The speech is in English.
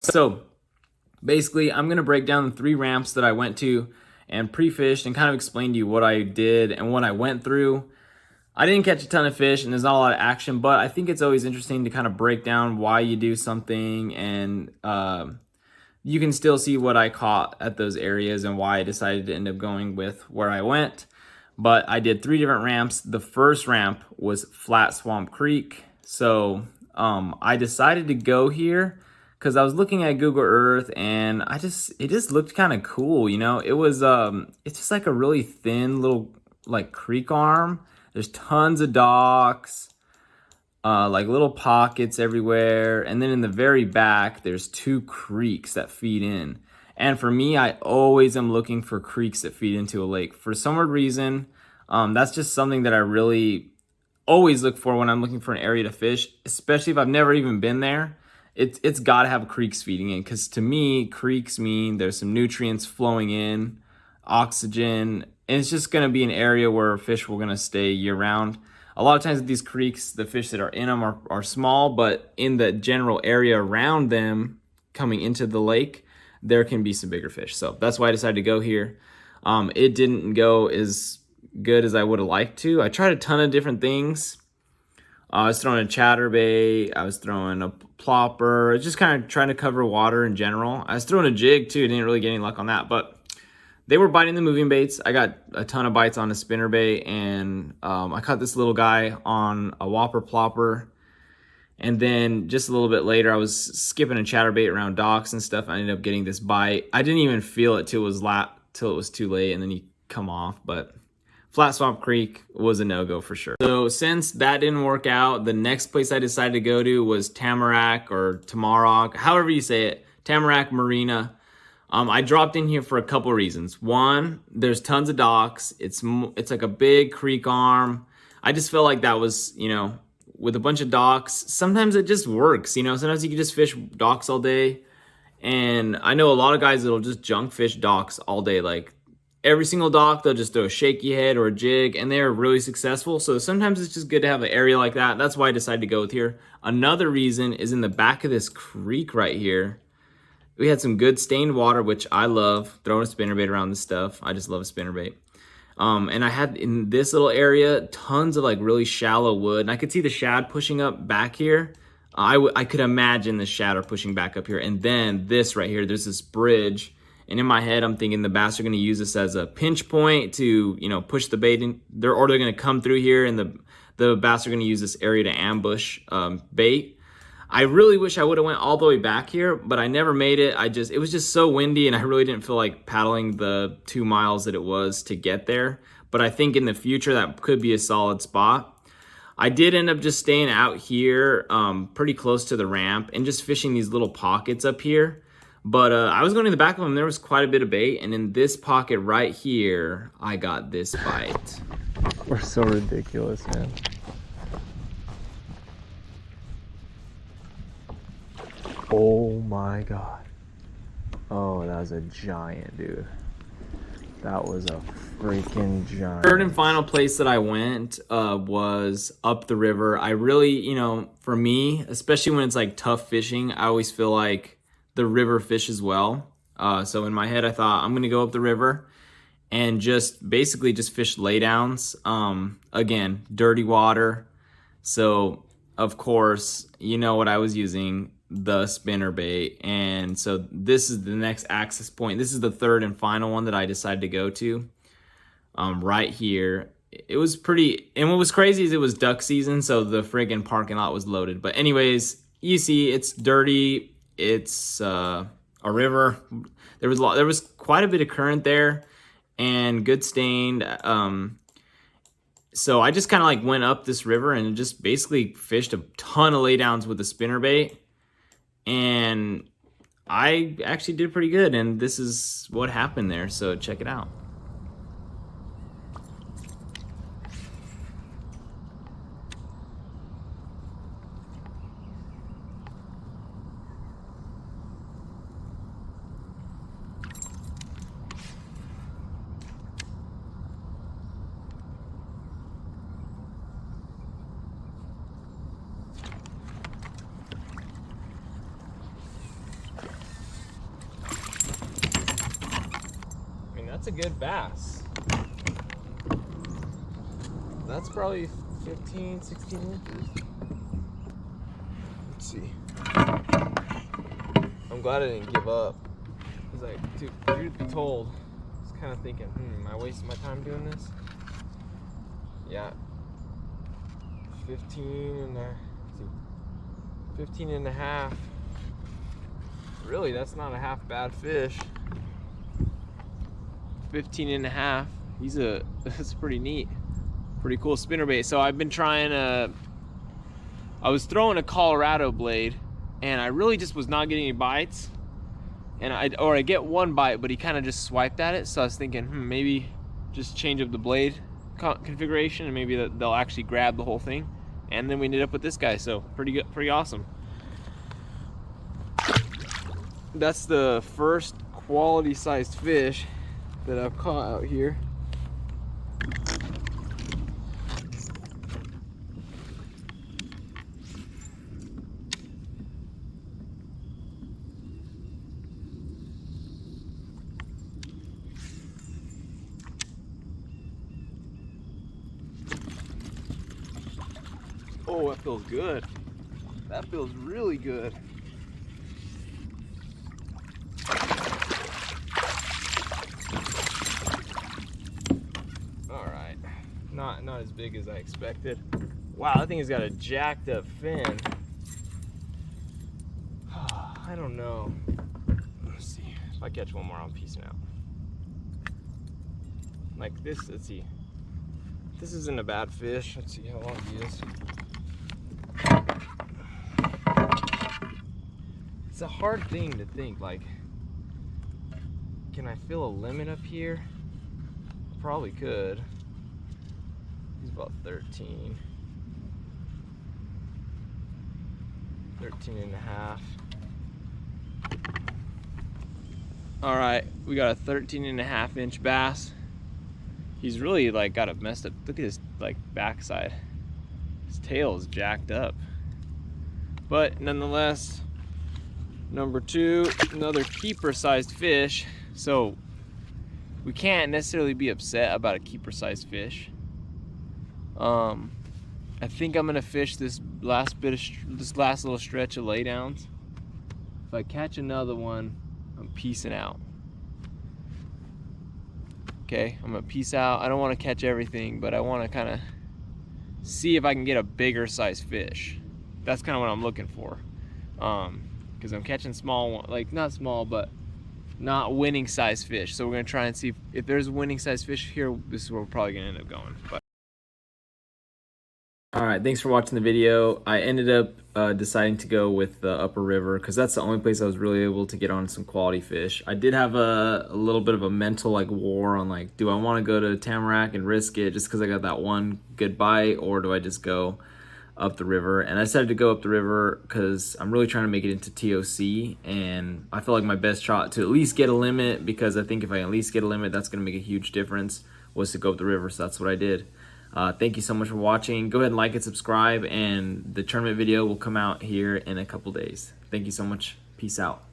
So basically, I'm going to break down the 3 ramps that I went to and pre-fished and kind of explain to you what I did and what I went through. I didn't catch a ton of fish and there's not a lot of action, but I think it's always interesting to kind of break down why you do something, and you can still see what I caught at those areas and why I decided to end up going with where I went. But I did 3 different ramps. The first ramp was Flat Swamp Creek. So I decided to go here because I was looking at Google Earth and it just looked kind of cool, you know. It was it's just like a really thin little like creek arm. There's tons of docks, like little pockets everywhere, and then in the very back there's 2 creeks that feed in. And for me, I always am looking for creeks that feed into a lake for some weird reason. That's just something that I really always look for when I'm looking for an area to fish, especially if I've never even been there. It's got to have creeks feeding in, because to me, creeks mean there's some nutrients flowing in, oxygen, and it's just going to be an area where fish will going to stay year round. A lot of times with these creeks, the fish that are in them are small, but in the general area around them coming into the lake, there can be some bigger fish. So that's why I decided to go here. It didn't go as good as I would have liked to. I tried a ton of different things. I was throwing a chatterbait, I was throwing a plopper, just kind of trying to cover water in general. I was throwing a jig too, didn't really get any luck on that, but they were biting the moving baits. I got a ton of bites on a spinnerbait, and I caught this little guy on a whopper plopper. And then just a little bit later, I was skipping a chatterbait around docks and stuff. I ended up getting this bite. I didn't even feel it till it was too late, and then he come off. But Flat Swamp Creek was a no-go for sure. So since that didn't work out, the next place I decided to go to was Tamarack or Tamarok, however you say it, Tamarack Marina. I dropped in here for a couple reasons. One, there's tons of docks. It's like a big creek arm. I just felt like that was, you know, with a bunch of docks, sometimes it just works, you know. Sometimes you can just fish docks all day. And I know a lot of guys that'll just junk fish docks all day. Like every single dock, they'll just throw a shaky head or a jig, and they're really successful. So sometimes it's just good to have an area like that. That's why I decided to go with here. Another reason is in the back of this creek right here. We had some good stained water, which I love. Throwing a spinnerbait around this stuff. I just love a spinnerbait. And I had in this little area tons of like really shallow wood, and I could see the shad pushing up back here. I could imagine the shad are pushing back up here, and then this right here, there's this bridge, and in my head I'm thinking the bass are going to use this as a pinch point to, you know, push the bait in. They're going to come through here, and the bass are going to use this area to ambush bait. I really wish I would have went all the way back here, but I never made it. It was just so windy, and I really didn't feel like paddling the 2 miles that it was to get there. But I think in the future that could be a solid spot. I did end up just staying out here pretty close to the ramp and just fishing these little pockets up here. But I was going to the back of them. There was quite a bit of bait, and in this pocket right here, I got this bite. We're so ridiculous, man. Oh my god. Oh, that was a giant, dude. That was a freaking giant. Third and final place that I went was up the river. I really, you know, for me, especially when it's like tough fishing, I always feel like the river fishes well. So in my head, I thought I'm going to go up the river and just basically just fish laydowns. Again, dirty water. So of course, you know what I was using, the spinnerbait. And so this is the next access point. This is the third and final one that I decided to go to, right here. It was pretty, and what was crazy is it was duck season, so the friggin' parking lot was loaded. But anyways, you see it's dirty. It's a river. There was quite a bit of current there and good stained. So I just kind of like went up this river and just basically fished a ton of laydowns with the spinnerbait. And I actually did pretty good, and this is what happened there, so check it out. that's a good bass. That's probably 15, 16 inches. Let's see. I'm glad I didn't give up. Cause dude, truth be told, I was kind of thinking, am I wasting my time doing this? Yeah. 15 and a half. Really, that's not a half bad fish. 15 and a half. That's pretty neat. Pretty cool spinnerbait. So I've been trying I was throwing a Colorado blade and I really just was not getting any bites. And I get one bite, but he kind of just swiped at it. So I was thinking, maybe just change up the blade configuration and maybe they'll actually grab the whole thing. And then we ended up with this guy, so pretty good, pretty awesome. That's the first quality sized fish that I've caught out here. Oh, that feels good. That feels really good. All right, not as big as I expected. Wow, that thing has got a jacked up fin. I don't know. Let's see. If I catch one more, I'm peacing out. Like this, let's see. This isn't a bad fish. Let's see how long he is. It's a hard thing to think, like, can I feel a limit up here? Probably could. He's about 13. 13 and a half. All right, we got a 13 and a half inch bass. He's really like got a messed up, look at his like backside. His tail is jacked up. But nonetheless, number two, another keeper sized fish. So we can't necessarily be upset about a keeper sized fish. I think I'm gonna fish this last little stretch of laydowns. If I catch another one, I'm peacing out. Okay, I'm gonna peace out. I don't want to catch everything, but I want to kind of see if I can get a bigger size fish. That's kind of what I'm looking for. Because I'm catching small, like not small, but not winning size fish. So we're gonna try and see if there's winning size fish here. This is where we're probably gonna end up going. But all right, thanks for watching the video. I ended up deciding to go with the Upper River because that's the only place I was really able to get on some quality fish. I did have a little bit of a mental like war on like, do I want to go to Tamarack and risk it just because I got that one good bite, or do I just go up the river? And I decided to go up the river because I'm really trying to make it into TOC, and I feel like my best shot to at least get a limit, because I think if I at least get a limit, that's going to make a huge difference, was to go up the river. So that's what I did. Thank you so much for watching. Go ahead and like and subscribe, and the tournament video will come out here in a couple days. Thank you so much. Peace out.